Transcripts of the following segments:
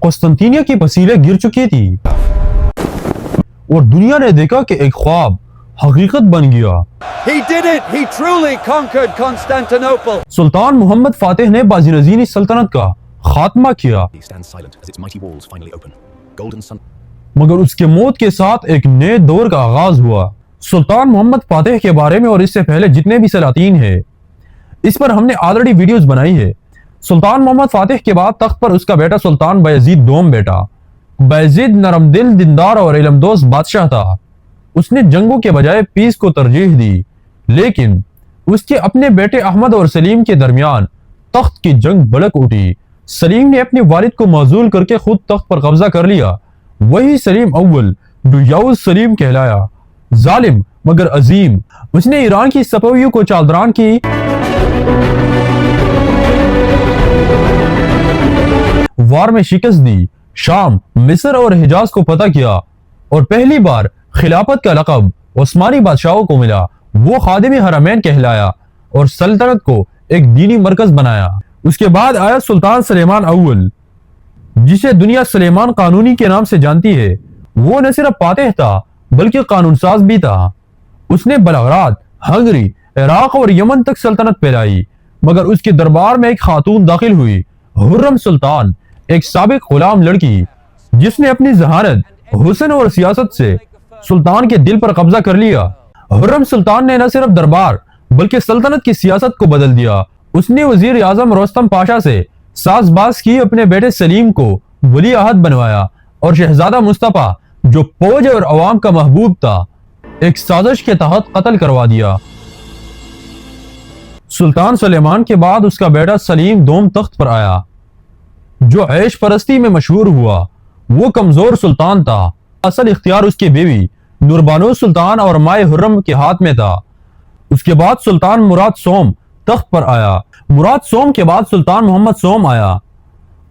قسطنطینیہ کی پسیلیں گر چکی تھی اور دنیا نے دیکھا کہ ایک خواب حقیقت بن گیا۔ He did it! He truly conquered Constantinople! سلطان محمد فاتح نے بازنطینی سلطنت کا خاتمہ کیا، He stands silent as its mighty walls finally open. Golden sun. مگر اس کے موت کے ساتھ ایک نئے دور کا آغاز ہوا۔ سلطان محمد فاتح کے بارے میں اور اس سے پہلے جتنے بھی سلاطین ہیں، اس پر ہم نے آلریڈی ویڈیوز بنائی ہے۔ سلطان محمد فاتح کے بعد تخت پر اس کا بیٹا سلطان بایزید دوم بیٹا۔ بایزید نرم دل، دیندار اور علم دوست بادشاہ تھا۔ اس نے جنگوں کے بجائے پیس کو ترجیح دی، لیکن اس کے اپنے بیٹے احمد اور سلیم کے درمیان تخت کی جنگ بھڑک اٹھی۔ سلیم نے اپنے والد کو معزول کر کے خود تخت پر قبضہ کر لیا۔ وہی سلیم اول جو یاؤز سلیم کہلایا، ظالم مگر عظیم۔ اس نے ایران کی صفویوں کو چالدران کی وار میں شکست دی، شام، مصر اور حجاز کو فتح کیا اور پہلی بار خلافت کا لقب عثمانی بادشاہوں کو ملا۔ وہ خادم حرمین کہلایا اور سلطنت کو ایک دینی مرکز بنایا۔ اس کے بعد آیا سلطان سلیمان اول، جسے دنیا سلیمان قانونی کے نام سے جانتی ہے۔ وہ نہ صرف فاتح تھا بلکہ قانون ساز بھی تھا۔ اس نے بلغراد، ہنگری، عراق اور یمن تک سلطنت پھیلائی، مگر اس کے دربار میں ایک خاتون داخل ہوئی، حرم سلطان، ایک سابق غلام لڑکی جس نے اپنی ذہانت، حسن اور سیاست سے سلطان کے دل پر قبضہ کر لیا۔ حرم سلطان نے نہ صرف دربار بلکہ سلطنت کی سیاست کو بدل دیا۔ اس نے وزیر اعظم رستم پاشا سے ساز باز کی، اپنے بیٹے سلیم کو ولی عہد بنوایا اور شہزادہ مصطفیٰ جو فوج اور عوام کا محبوب تھا ایک سازش کے تحت قتل کروا دیا۔ سلطان سلیمان کے بعد اس کا بیٹا سلیم دوم تخت پر آیا، جو عیش پرستی میں مشہور ہوا۔ وہ کمزور سلطان تھا، اصل اختیار اس کی بیوی نوربانو سلطان اور مائے حرم کے ہاتھ میں تھا۔ اس کے بعد سلطان مراد سوم تخت پر آیا۔ مراد سوم کے بعد سلطان محمد سوم آیا۔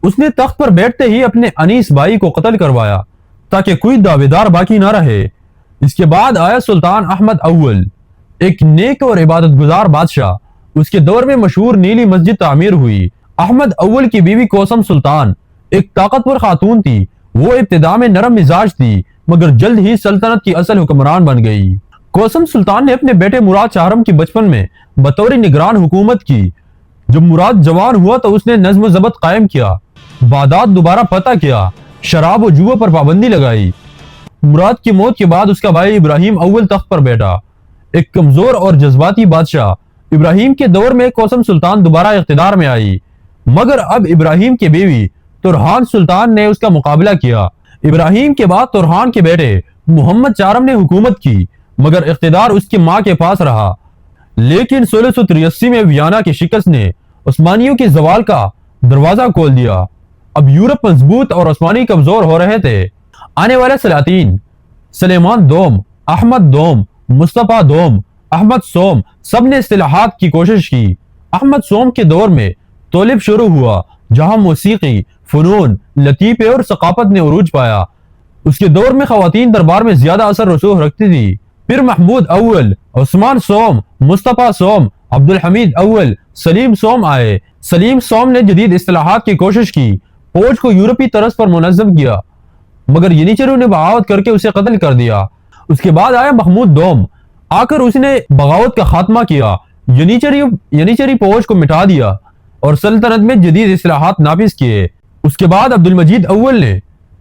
اس نے تخت پر بیٹھتے ہی اپنے انیس بھائی کو قتل کروایا تاکہ کوئی دعویدار باقی نہ رہے۔ اس کے بعد آیا سلطان احمد اول، ایک نیک اور عبادت گزار بادشاہ۔ اس کے دور میں مشہور نیلی مسجد تعمیر ہوئی۔ احمد اول کی بیوی کوسم سلطان ایک طاقتور خاتون تھی۔ وہ ابتدا میں نرم مزاج تھی مگر جلد ہی سلطنت کی اصل حکمران بن گئی۔ کوسم سلطان نے اپنے بیٹے مراد چہارم کی بچپن میں بطور نگران حکومت کی۔ جب مراد جوان ہوا تو اس نے نظم و ضبط قائم کیا، بغداد دوبارہ فتح کیا، شراب و جوا پر پابندی لگائی۔ مراد کی موت کے بعد اس کا بھائی ابراہیم اول تخت پر بیٹھا، ایک کمزور اور جذباتی بادشاہ۔ ابراہیم کے دور میں کوسم سلطان دوبارہ اقتدار میں آئی، مگر اب ابراہیم کی بیوی ترہان سلطان نے اس کا مقابلہ کیا۔ ابراہیم کے بعد ترہان کے بیٹے محمد چارم نے حکومت کی، مگر اقتدار اس کی ماں کے پاس رہا۔ لیکن 1683 میں ویانا کی شکست نے عثمانیوں کے زوال کا دروازہ کھول دیا۔ اب یورپ مضبوط اور عثمانی کمزور ہو رہے تھے۔ آنے والے سلاطین سلیمان دوم، احمد دوم، مصطفیٰ دوم، احمد سوم سب نے اصلاحات کی کوشش کی۔ احمد سوم کے دور میں طلب شروع ہوا، جہاں موسیقی، فنون، لطیفے اور ثقافت نے عروج پایا۔ اس کے دور میں خواتین دربار میں زیادہ اثر رسوخ رکھتی تھی۔ پھر محمود اول، عثمان سوم، مصطفیٰ سوم، عبد الحمید اول، سلیم سوم آئے۔ سلیم سوم نے جدید اصلاحات کی کوشش کی، فوج کو یورپی طرز پر منظم کیا، مگر ینیچرو نے بغاوت کر کے اسے قتل کر دیا۔ اس کے بعد آیا محمود دوم، آ کر اس نے بغاوت کا خاتمہ کیا، ینیچری فوج کو مٹا دیا اور سلطنت میں جدید اصلاحات نافذ کیے۔ اس کے بعد عبد المجید اول نے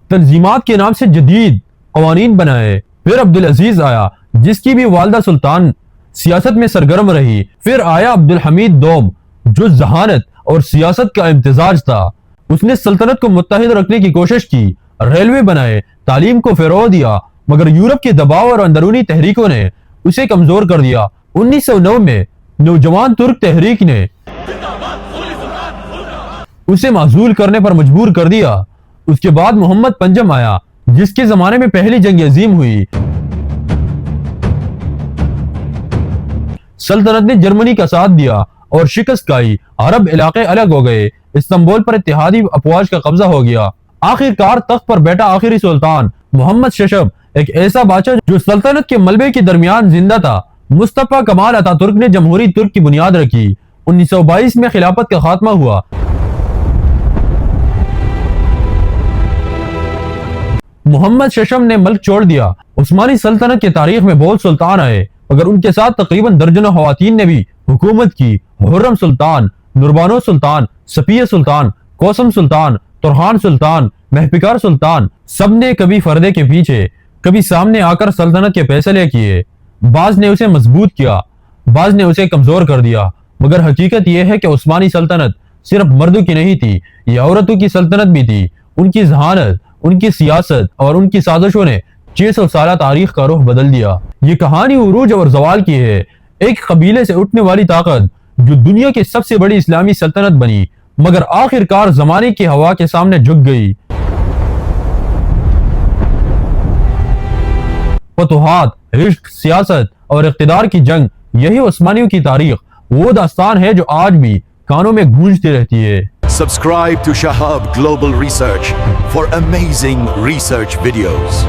تنظیمات کے نام سے جدید قوانین بنائے۔ پھر عبد العزیز آیا، جس کی بھی والدہ سلطان سیاست میں سرگرم رہی۔ پھر آیا عبد الحمید دوم، جو ذہانت اور سیاست کا امتزاج تھا۔ اس نے سلطنت کو متحد رکھنے کی کوشش کی، ریلوے بنائے، تعلیم کو فروغ دیا، مگر یورپ کے دباؤ اور اندرونی تحریکوں نے اسے کمزور کر دیا۔ 1909 میں نوجوان ترک تحریک نے اسے معزول کرنے پر مجبور کر دیا۔ اس کے بعد محمد پنجم آیا، جس کے زمانے میں پہلی جنگ عظیم ہوئی۔ سلطنت نے جرمنی کا ساتھ دیا اور شکست کھائی۔ عرب علاقے الگ ہو گئے، استنبول پر اتحادی افواج کا قبضہ ہو گیا۔ آخر کار تخت پر بیٹھا آخری سلطان محمد ششب، ایک ایسا بادشاہ جو سلطنت کے ملبے کے درمیان زندہ تھا۔ مصطفیٰ کمال اتا ترک نے جمہوری ترک کی بنیاد رکھی۔ 1922 میں خلافت کا خاتمہ ہوا۔ محمد ششم نے ملک چھوڑ دیا۔ عثمانی سلطنت کے تاریخ میں بہت سلطان آئے مگر ان کے ساتھ تقریباً درجنوں خواتین نے بھی حکومت کی۔ حرم سلطان، نوربانو سلطان، صفیہ سلطان، کوسم سلطان، ترحان سلطان، مہپکار سلطان، سب نے کبھی پردے کے پیچھے کبھی سامنے آ کر سلطنت کے فیصلے کیے۔ بعض نے اسے مضبوط کیا، بعض نے اسے کمزور کر دیا، مگر حقیقت یہ ہے کہ عثمانی سلطنت صرف مردوں کی نہیں تھی، یہ عورتوں کی سلطنت بھی تھی۔ ان کی ذہانت، ان کی سیاست اور ان کی سازشوں نے 600 سالہ تاریخ کا رخ بدل دیا۔ یہ کہانی عروج اور زوال کی ہے، ایک قبیلے سے اٹھنے والی طاقت جو دنیا کی سب سے بڑی اسلامی سلطنت بنی مگر آخر کار زمانے کی ہوا کے سامنے جھک گئی۔ فتوحات، عشق، سیاست اور اقتدار کی جنگ، یہی عثمانیوں کی تاریخ، وہ داستان ہے جو آج بھی کانوں میں گونجتی رہتی ہے۔ Subscribe to Shahab Global Research for amazing research videos.